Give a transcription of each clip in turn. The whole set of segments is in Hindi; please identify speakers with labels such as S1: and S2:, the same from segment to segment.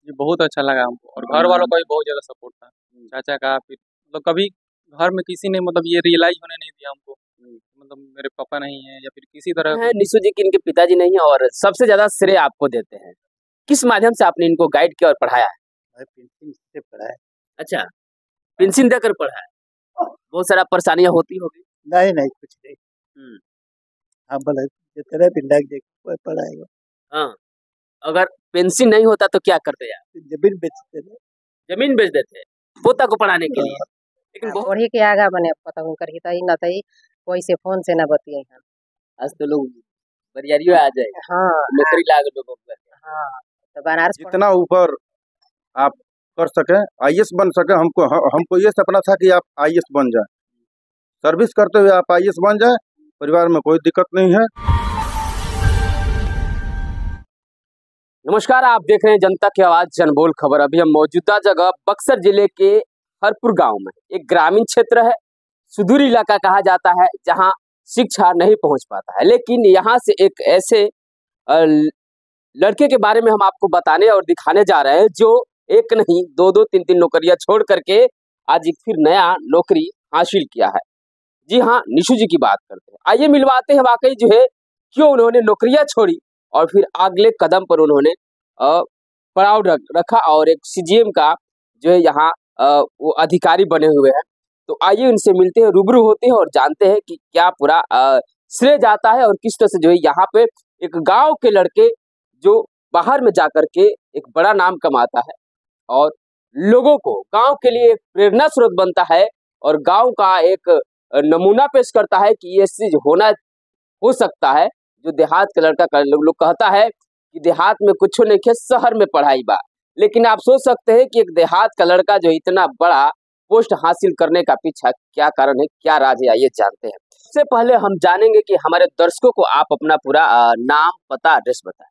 S1: ये बहुत अच्छा लगा हमको और घर वालों का भी बहुत ज़्यादा सपोर्ट था। चाचा का फिर मतलब कभी घर में किसी ने मतलब ये रियलाइज़ होने नहीं दिया हमको, मतलब मेरे पापा नहीं है या फिर किसी तरह
S2: है निशु जी कि इनके पिताजी नहीं है और सबसे ज्यादा श्रेय आपको देते हैं। किस माध्यम से आपने इनको गाइड किया और पढ़ाया है?
S3: मैं पेंसिल से पढ़ा है।
S2: अच्छा, पेंसिल देकर पढ़ाया है। बहुत सारा परेशानियां होती होगी।
S3: नहीं कुछ नहीं।
S2: हम्म,
S3: हाँ बोला जिस तरह भी लग जाए पढ़ाएगा।
S2: हाँ, अगर पेंसिल नहीं होता तो क्या करते यार?
S3: जमीन बेचते थे।
S2: जमीन बेच देते पोता को पढ़ाने के लिए। लेकिन बहुत
S4: पढ़ी के आगा बने पता उनकर हितई न तई कोई से फोन से न बतिये हन।
S2: आज तो लोग बरियारियों आ जाए
S4: हाँ
S2: नौकरी लाग लोगों को।
S4: हाँ तो बनारस
S5: जितना ऊपर आप कर सके, आईएएस बन सके। हमको ये सपना था कि आप आईएएस बन जाए, सर्विस करते हुए आप आईएएस बन जाए, परिवार में कोई दिक्कत नहीं है।
S2: नमस्कार, आप देख रहे हैं जनता की आवाज जनबोल खबर। अभी हम मौजूदा जगह बक्सर जिले के हरपुर गांव में, एक ग्रामीण क्षेत्र है, सुदूर इलाका कहा जाता है, जहां शिक्षा नहीं पहुंच पाता है। लेकिन यहां से एक ऐसे लड़के के बारे में हम आपको बताने और दिखाने जा रहे हैं जो एक नहीं दो दो तीन तीन नौकरियां छोड़ करके आज एक फिर नया नौकरी हासिल किया है। जी हाँ, निशु जी की बात करते हैं। आइए मिलवाते हैं वाकई जो है क्यों उन्होंने नौकरियां छोड़ी और फिर अगले कदम पर उन्होंने पड़ाव रखा और एक सीजीएम का जो है यहाँ वो अधिकारी बने हुए हैं। तो आइए उनसे मिलते हैं, रूबरू होते हैं और जानते हैं कि क्या पूरा श्रेय जाता है और किस तरह से जो है यहाँ पे एक गांव के लड़के जो बाहर में जाकर के एक बड़ा नाम कमाता है और लोगों को गांव के लिए एक प्रेरणा स्रोत बनता है और गांव का एक नमूना पेश करता है कि ये चीज हो सकता है। जो देहात का लड़का लोग कहता है कि देहात में कुछ नहीं खे, शहर में पढ़ाई बा। लेकिन आप सोच सकते हैं कि एक देहात का लड़का जो इतना बड़ा पोस्ट हासिल करने का पीछा क्या कारण है, क्या राज है, आइए जानते हैं। सबसे पहले हम जानेंगे कि हमारे दर्शकों को आप अपना पूरा नाम, पता, एड्रेस बताएं।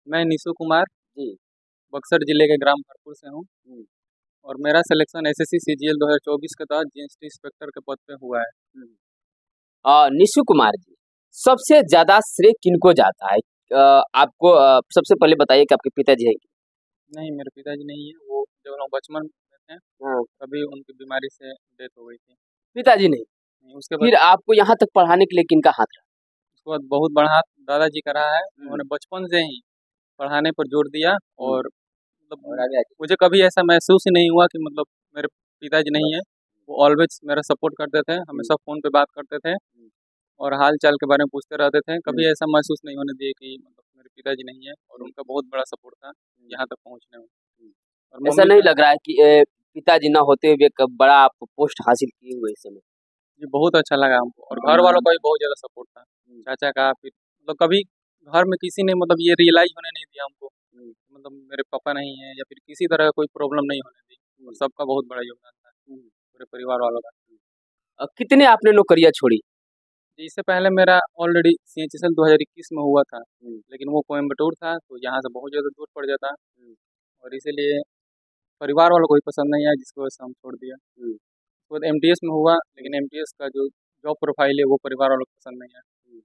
S1: मैं निशु कुमार
S2: जी।
S1: बक्सर जिले के ग्राम हरपुर से हूँ और मेरा सिलेक्शन एसएससी सीजीएल 2024 के तहत जीएसटी इंस्पेक्टर के पद पे हुआ है।
S2: निशु कुमार जी, सबसे ज्यादा श्रेय किनको जाता है? आपको सबसे पहले बताइए कि आपके पिताजी हैं?
S1: नहीं, मेरे पिताजी नहीं है। वो जब हम बचपन में थे तभी उनकी बीमारी से डेथ हो गई थी।
S2: पिताजी नहीं।
S1: उसके
S2: फिर
S1: बाद
S2: आपको यहाँ तक पढ़ाने के लिए किनका हाथ रहा?
S1: उसके बाद बहुत बड़ा हाथ दादाजी का रहा है। उन्होंने बचपन से ही पढ़ाने पर जोर दिया और मतलब मुझे कभी ऐसा महसूस ही नहीं हुआ कि मतलब मेरे पिताजी नहीं है। वो ऑलवेज मेरा सपोर्ट करते थे, हमेशा फ़ोन पे बात करते थे और हाल चाल के बारे में पूछते रहते थे। कभी ऐसा महसूस नहीं होने दिए कि मतलब मेरे पिताजी नहीं है और उनका बहुत बड़ा सपोर्ट था यहाँ तक पहुँचने में। और
S2: ऐसा नहीं लग रहा है कि पिताजी ना होते हुए एक बड़ा आप पोस्ट हासिल किए हुए इस समय?
S1: ये बहुत अच्छा लगा हमको और घर वालों का भी बहुत ज़्यादा सपोर्ट था। चाचा का फिर मतलब कभी घर में किसी ने मतलब ये रियलाइज़ होने नहीं दिया हमको, मतलब मेरे पापा नहीं है या फिर किसी तरह का कोई प्रॉब्लम नहीं होने दी और सबका बहुत बड़ा योगदान था पूरे परिवार वालों का।
S2: कितने आपने नौकरियां छोड़ी?
S1: इससे पहले मेरा ऑलरेडी सीएचएसएल 2021 में हुआ था, लेकिन वो कोयम्बटूर था तो यहाँ से बहुत ज़्यादा दूर पड़ जाता और इसीलिए परिवार वालों को भी पसंद नहीं आया, जिसकी वजह से हम छोड़ दिया। उसके बाद एमटीएस में हुआ, लेकिन एमटीएस का जो जॉब प्रोफाइल है वो परिवार वालों को पसंद नहीं आया।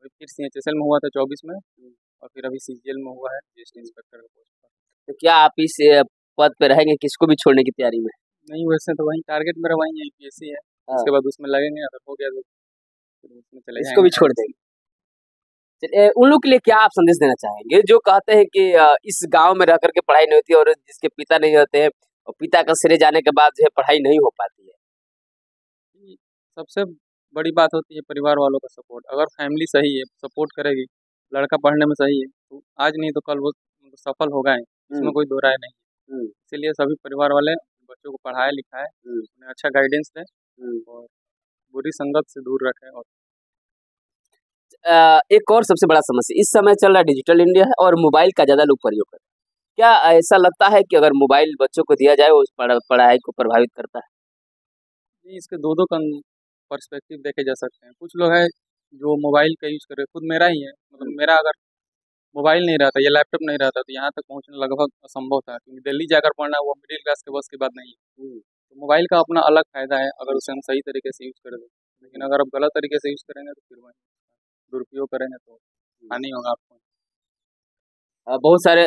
S1: फिर सीएचएसएल में हुआ था 24 में और फिर अभी सीजीएल में हुआ है जीएसटी इंस्पेक्टर का पोस्ट पर।
S2: तो क्या आप इस पद पे रहेंगे, किसको भी छोड़ने की तैयारी में?
S1: नहीं, वैसे तो वही टारगेट मेरा वही यूपीएससी है। उसके बाद उसमें लगेंगे, अगर हो गया तो फिर उसमें चले
S2: इसको भी
S1: जाएंगे।
S2: छोड़ देंगे? चलिए, उन लोग के लिए क्या आप संदेश देना चाहेंगे जो कहते हैं कि इस गांव में रह करके पढ़ाई नहीं होती और जिसके पिता नहीं होते हैं और पिता का श्रेय जाने के बाद जो है पढ़ाई नहीं हो पाती है?
S1: सबसे बड़ी बात होती है परिवार वालों का सपोर्ट। अगर फैमिली सही है, सपोर्ट करेगी, लड़का पढ़ने में सही है तो आज नहीं तो कल वो सफल होगा ही, इसमें कोई दो राय नहीं है। इसीलिए सभी परिवार वाले बच्चों को पढ़ाए लिखाए, उन्हें अच्छा गाइडेंस दें और बुरी संगत से दूर रखें। और
S2: एक और सबसे बड़ा समस्या इस समय चल रहा है, डिजिटल इंडिया है और मोबाइल का ज्यादा लोग प्रयोग करते हैं। क्या ऐसा लगता है कि अगर मोबाइल बच्चों को दिया जाए वो पढ़ाई को प्रभावित करता है?
S1: इसके दो पर्सपेक्टिव देखे जा सकते हैं। कुछ लोग हैं जो मोबाइल का यूज़ कर रहे हैं, खुद मेरा ही है, मतलब मेरा अगर मोबाइल नहीं रहता या लैपटॉप नहीं रहता तो यहाँ तक पहुँचना लगभग असंभव था, क्योंकि दिल्ली जाकर पढ़ना वो मिडिल क्लास के बस की बात नहीं है। तो मोबाइल का अपना अलग फ़ायदा है अगर उसे हम सही तरीके से यूज़ करें तो, लेकिन अगर आप गलत तरीके से यूज़ करेंगे तो फिर वही दुरुपयोग करेंगे तो हानि होगा आपको।
S2: बहुत सारे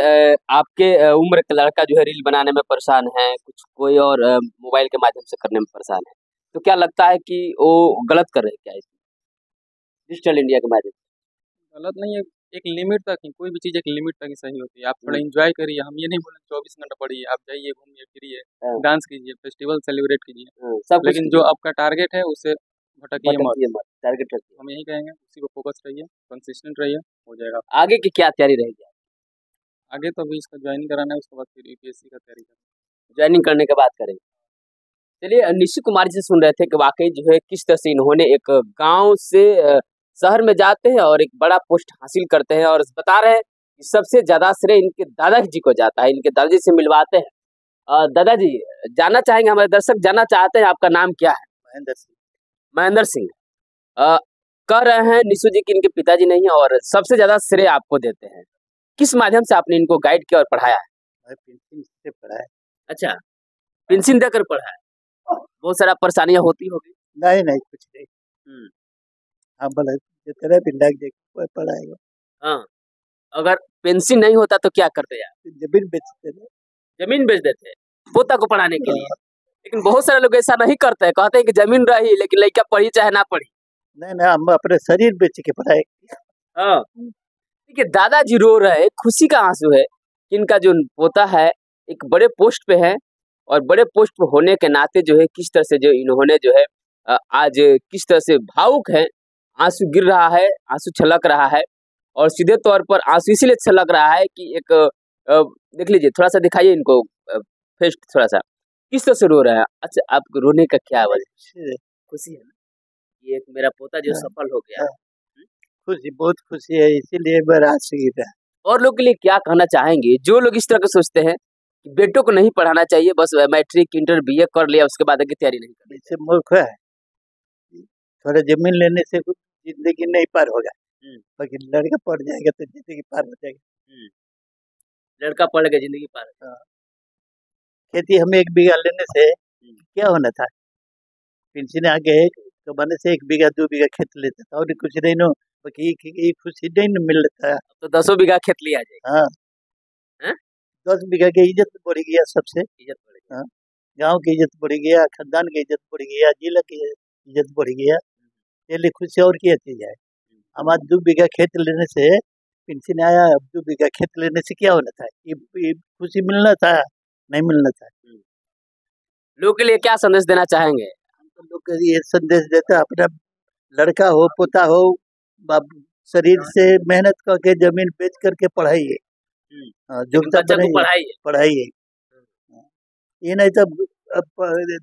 S2: आपके उम्र का लड़का जो है रील बनाने में परेशान है, कुछ कोई और मोबाइल के माध्यम से करने में परेशान है। तो क्या लगता है कि वो गलत कर रहे हैं क्या इसमें डिजिटल इंडिया के माध्यम से?
S1: गलत नहीं है, एक लिमिट तक ही, कोई भी चीज़ एक लिमिट तक ही सही होती है। आप थोड़ा एंजॉय करिए, हम ये नहीं बोले 24 घंटा पढ़िए, आप जाइए घूमिए फिरिए,
S2: हाँ।
S1: डांस कीजिए, फेस्टिवल सेलिब्रेट कीजिए,
S2: सब कुछ
S1: लेकिन जो आपका टारगेट है उससे भटकिए मत।
S2: भटकिए मत, टारगेट रखिए।
S1: हम यही कहेंगे, उसी को फोकस रहिए, कंसिस्टेंट रहिए, हो जाएगा।
S2: आगे की क्या तैयारी रहेगी?
S1: आगे तो अभी इसका ज्वाइन कराना है, उसके बाद फिर यूपीएससी का तैयारी करना
S2: ज्वाइनिंग करने के बाद करेंगे। चलिए निश्चित कुमार जी से सुन रहे थे कि वाकई जो है किस तरह से इन्होंने एक गांव से शहर में जाते हैं और एक बड़ा पोस्ट हासिल करते हैं, और बता रहे हैं कि सबसे ज्यादा श्रेय इनके दादाजी को जाता है। इनके दादाजी से मिलवाते हैं। दादाजी जानना चाहेंगे, हमारे दर्शक जानना चाहते हैं आपका नाम क्या है?
S3: महेंद्र सिंह।
S2: महेंद्र सिंह। कह रहे हैं निशु जी की इनके पिताजी नहीं है और सबसे ज्यादा श्रेय आपको देते हैं। किस माध्यम से आपने इनको गाइड किया और पढ़ाया है?
S3: मैं पेंसिल से पढ़ा है।
S2: अच्छा, पेंसिल देकर पढ़ा है। बहुत सारा परेशानियां होती होगी।
S3: नहीं नहीं कुछ नहीं।
S2: हम्म।
S3: हाँ बोला जितने पिंडा देख पढ़ाएगा।
S2: हाँ, अगर पेंसिल नहीं होता तो क्या करते यार?
S3: जमीन बेचते थे।
S2: जमीन बेच देते पोता को पढ़ाने के लिए। लेकिन बहुत सारे लोग ऐसा नहीं करते हैं, कहते हैं कि जमीन रही लेकिन लड़का पढ़ी चाहे ना पढ़ी।
S3: नहीं नहीं हम अपने शरीर बेच के पढ़ाए।
S2: हाँ, देखिए दादाजी रो रहे, खुशी का आंसू है कि इनका जो पोता है एक बड़े पोस्ट पे है, और बड़े पोस्ट पे होने के नाते जो है किस तरह से जो इन्होंने जो है आज किस तरह से भावुक है, आंसू गिर रहा है, आंसू छलक रहा है, और सीधे तौर पर आंसू इसीलिए छलक रहा है कि एक देख लीजिए, थोड़ा सा दिखाइए इनको फेस, थोड़ा सा किस तरह से रो रहा है। अच्छा, आपको रोने का क्या वजह? खुशी है ना, ये एक मेरा पोता जो सफल हो गया।
S3: खुशी, बहुत खुशी है, इसीलिए मैं राशि गिर रहा।
S2: और लोग के लिए क्या कहना चाहेंगे जो लोग इस तरह के सोचते हैं कि बेटों को नहीं पढ़ाना चाहिए, बस मैट्रिक इंटर बीए कर लिया उसके बाद आगे तैयारी नहीं करनी?
S3: इससे मूर्ख है। थोड़ा जमीन लेने से कुछ जिंदगी नहीं पार होगा, बाकी लड़का पढ़ जाएगा तो जिंदगी पार हो जाएगी।
S2: लड़का पढ़ गया जिंदगी पार हो जाएगी।
S3: खेती हमें 1 बीघा लेने से क्या होना था? पेंशन आ गए कमाने से 1 बीघा 2 बीघा खेत लेता था और कुछ नहीं, नो बाकी एक खुशी नहीं न मिल रहा।
S2: तो 10 बीघा खेत लिया जाएगा।
S3: हाँ,
S2: हैं?
S3: 10 बीघा की इज्जत बढ़ गया, सबसे
S2: इज्जत बढ़ गई।
S3: हाँ, गांव की इज्जत बढ़ गया, खानदान की इज्जत बढ़ गया, जिला की इज्जत बढ़ गया। ये लिए खुशी और क्या चीज है? हमारा 2 बीघा खेत लेने से पेंशन आया, अब 2 बीघा खेत लेने से क्या होना था? ये खुशी मिलना था, नहीं मिलना था।
S2: लोग के लिए क्या संदेश देना चाहेंगे?
S3: हम तो लोग को ये संदेश देता, अपना लड़का हो पोता हो, शरीर से मेहनत करके जमीन बेच करके पढ़ाइए,
S2: बच्चा को पढ़ाइए।
S3: पढ़ाइए। ये नहीं तो अब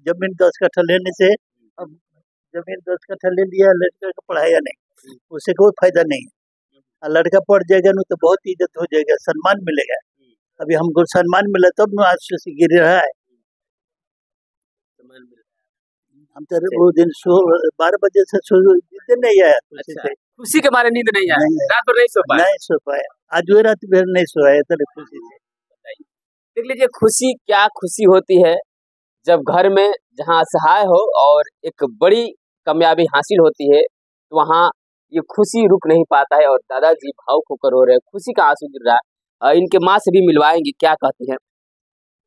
S3: जमीन 10 कट्ठा लेने से, अब जमीन 10 कट्ठा ले लिया, लड़का को पढ़ाया नहीं, उससे कोई फायदा नहीं है। और लड़का पढ़ जाएगा ना तो बहुत इज्जत हो जाएगा, सम्मान मिलेगा। अभी हमको सम्मान मिला तब ना आज से गिर रहा है। हम तो वो दिन 12 बजे से नींद नहीं आया खुशी से।
S2: खुशी के मारे नींद नहीं आया, रात भर नहीं सो पाया।
S3: नहीं सो पाया, आज वो रात भर नहीं सोया था खुशी से।
S2: देख लीजिए खुशी, क्या खुशी होती है जब घर में जहाँ असहाय हो और एक बड़ी कामयाबी हासिल होती है, तो वहाँ ये खुशी रुक नहीं पाता है, और दादाजी भावुक होकर रो रहे हैं, खुशी का आंसू गिर रहा है। इनके माँ से भी मिलवाएंगे, क्या कहती हैं।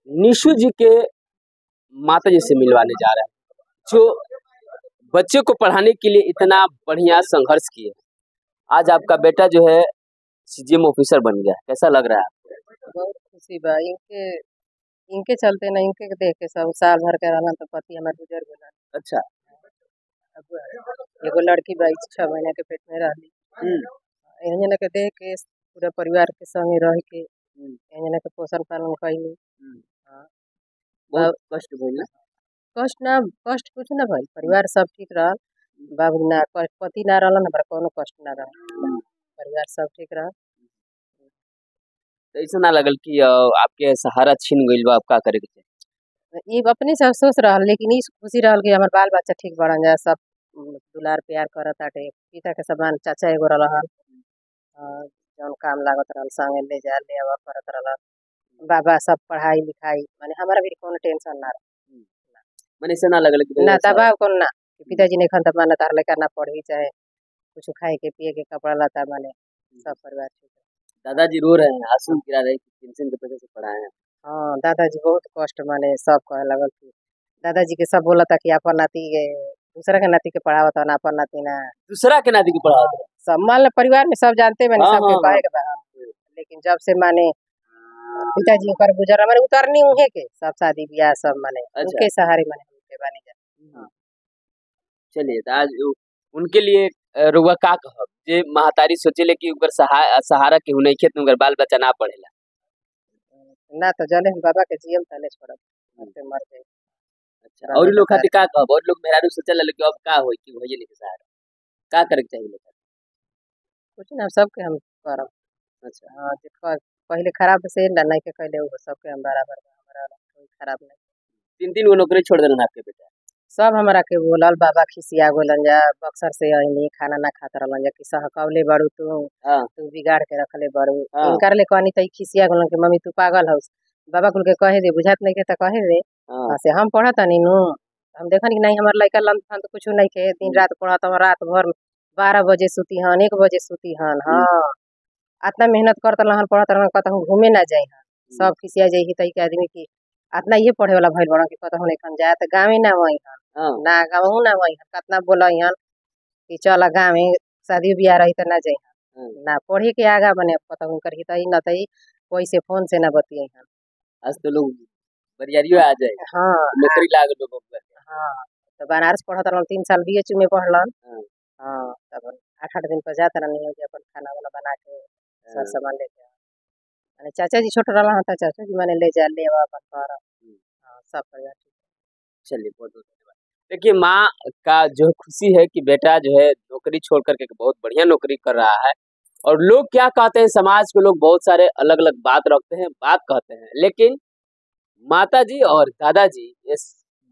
S2: निशु जी के माता जी से मिलवाने जा रहे हैं, जो बच्चे को पढ़ाने के लिए इतना बढ़िया संघर्ष किए। आज आपका बेटा जो है सीजीएम ऑफिसर बन गया, कैसा लग रहा है आपको?
S4: बहुत खुशी बा। इनके चलते ना, इनके देख के सब साल भर के रहना तो पति हमारे गुजर गया।
S2: अच्छा,
S4: अब एगो लड़की बा 6 महीने के पेट में रहली, एहन के देख के पूरा परिवार के संगे रह के एहन के पोषण पालन कैली।
S2: बहुत कष्ट भइल ना?
S4: कष्ट कुछ ना भइल, परिवार सब ठीक रहल। बाबू ना पति ना रहलन, हमारा कोनो कष्ट ना रहल, परिवार सब ठीक रहल।
S2: तो ऐसा ना लगल कि आपके सहारा छीन गइल बा, आप का करे के चाही?
S4: ये अपने से अफसोस रहल, लेकिन इस खुशी रहल कि हमार बाल बच्चा ठीक बढ़न जाए, सब दुलार प्यार करत आटे। पिता के समान चाचा एगो रहल, जौन काम लागत रहल संगे ले जा ले आवा करत रहल। बाबा सब पढ़ाई लिखाई, माने हमारा भी कोनो टेंशन ना रह।
S2: मैंने ऐसा ना लगल कि
S4: ना दबाव कोनो ना, पिताजी नहीं खन त माने तार लेकर ना पढ़ी, चाहे कुछ खाए के पिए के कपड़ा लता, माने सब परिवार ठीक है।
S2: दादाजी रो रहे हैं, आंसू गिरा रहे हैं कि पेंशन के पैसे से पढ़ाए हैं।
S4: हाँ दादाजी बहुत कष्ट माने सब कहे लगल कि दादाजी के सब बोला था कि अपन नाती के दूसरा के नाती के पढ़ावत ना अपन नाती ना
S2: दूसरा के नाती की पढ़ा दो।
S4: सब मान लो परिवार में सब जानते बने
S2: हाँ,
S4: सबके
S2: हाँ,
S4: कहे के बा लेकिन जब से माने पिताजी पर गुजरा माने उतरनी उहे के सब शादी ब्याह सब माने
S2: अच्छा।
S4: उनके सहारे माने उनके बानी जा
S2: चलिए तो आज उनके लिए रुआ का कहब जे महतारी सोचेले कि उनकर सहारा केहू नहीं खेत उनकर बाल बच्चा ना पढ़ेला।
S4: ना तो जले हम बाबा के जीएम तले छोड़ब मरते मर गए
S2: अच्छा और लोग खातिर का कहब और लोग मेहरारू सोचल कि अब का होई कि भइए नहीं के सहारा का करे के चाहिए लोग।
S4: कुछ ना सबके हम करब।
S2: अच्छा
S4: हाँ देखो पहले खराब से ना नहीं के कहले वो सबके हम बराबर हमारा कोई खराब नहीं
S2: 3 गो नौकरी छोड़ देलन आपके बेटा।
S4: सब हमारा के बोलल बाबा खिसिया गोलन जा बक्सर से आईनी खाना ना खात रहलन जा कि सहकवले बड़ू
S2: हाँ
S4: तू बिगाड़ के रखले बड़ू
S2: हाँ।
S4: इनकर ले कहनी त खिसिया गोलन कि मम्मी तू पागल हउस बाबा कुल के कहे दे बुझात नहीं के त कहे दे
S2: हाँ
S4: से हम पढ़त नहीं नु हम देखन कि नहीं हमार लइका लन फन तो कुछ नहीं के दिन रात पढ़त हम रात भर 12 बजे सुती हन 1 बजे सुती हन हाँ इतना मेहनत करत रहन पढ़त रहन कहता घूमे ना जाई हन सब खिसिया जाई तई के आदमी की इतना ये पढ़े वाला भइल बड़ा कि कहता हूं एखन जाए त गावे ना वही हन
S2: हाँ
S4: ना गाँव ना वही कितना बोलई हन कि चल गाँव में शादी ब्याह रही तो ना जाई ना पढ़े के आगा बने पता उनकर हितई न तई कोई से फोन से ना बतिये हन
S2: आज तो लोग बरियारियो आ जाए
S4: हाँ
S2: नौकरी लाग लोग
S4: हाँ तो बनारस पढ़त रहन 3 साल बीएचयू में पढ़लन
S2: हाँ।
S4: हाँ तब 8-8 दिन पर जात रहनी है कि अपन खाना वाला बना के सब सामान लेके माने चाचा जी छोट रहला था चाचा जी माने ले जा ले आवा अपन घर हाँ सब परिवार
S2: चलिए बहुत बहुत धन्यवाद। देखिए माँ का जो खुशी है कि बेटा जो है नौकरी छोड़ करके बहुत बढ़िया नौकरी कर रहा है और लोग क्या कहते हैं समाज के लोग बहुत सारे अलग अलग बात रखते हैं बात कहते हैं लेकिन माता जी और दादाजी इस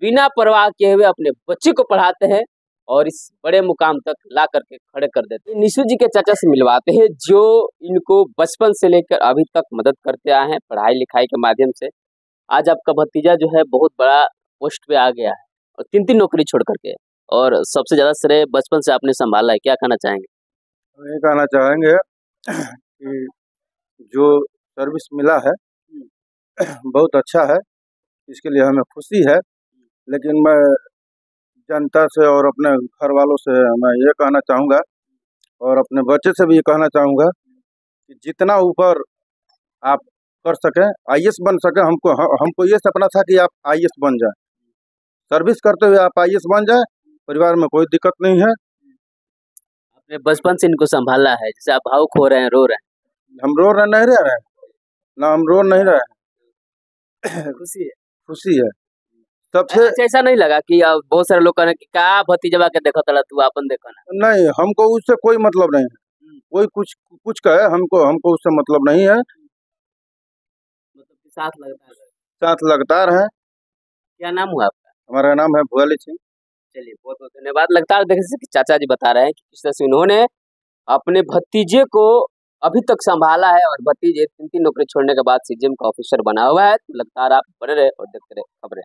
S2: बिना परवाह किए हुए अपने बच्चे को पढ़ाते हैं और इस बड़े मुकाम तक ला करके खड़े कर देते हैं। निशु जी के चाचा से मिलवाते हैं जो इनको बचपन से लेकर अभी तक मदद करते आए हैं पढ़ाई लिखाई के माध्यम से। आज आपका भतीजा जो है बहुत बड़ा पोस्ट पे आ गया है और 3 नौकरी छोड़ करके और सबसे ज्यादा श्रेय बचपन से आपने संभाला है। क्या कहना चाहेंगे?
S5: हम ये कहना चाहेंगे कि जो सर्विस मिला है बहुत अच्छा है, इसके लिए हमें खुशी है। लेकिन मैं जनता से और अपने घर वालों से मैं ये कहना चाहूँगा और अपने बच्चे से भी ये कहना चाहूँगा कि जितना ऊपर आप कर सकें आईएएस बन सकें। हमको ये सपना था कि आप आईएएस बन जाए, सर्विस करते हुए आप आईएएस बन जाए, परिवार में कोई दिक्कत नहीं है।
S2: आपने बचपन से इनको संभाला है, जैसे आप भावुक हो रहे हैं रो रहे हैं।
S5: हम रो नहीं रहे हैं ना, हम रो नहीं रहे हैं। खुशी है सबसे।
S2: अच्छा ऐसा नहीं लगा कि बहुत सारे लोग कह रहे हैं कि का भतीजवा के देखा तला तू अपन देखो ना?
S5: नहीं, हमको उससे कोई मतलब नहीं है। कोई कुछ कहे हमको उससे मतलब नहीं है।
S2: मतलब कि साथ
S5: लगातार है।
S2: क्या नाम हुआ आपका?
S5: हमारा नाम है भुआली सिंह।
S2: चलिए बहुत बहुत धन्यवाद। लगातार देखिए चाचा जी बता रहे हैं कि किस तरह से उन्होंने अपने भतीजे को अभी तक संभाला है और भतीजे 3 नौकरी छोड़ने के बाद सीजीएम का ऑफिसर बना हुआ है। तो लगातार आप बने रहे और देखते रहे खबरें।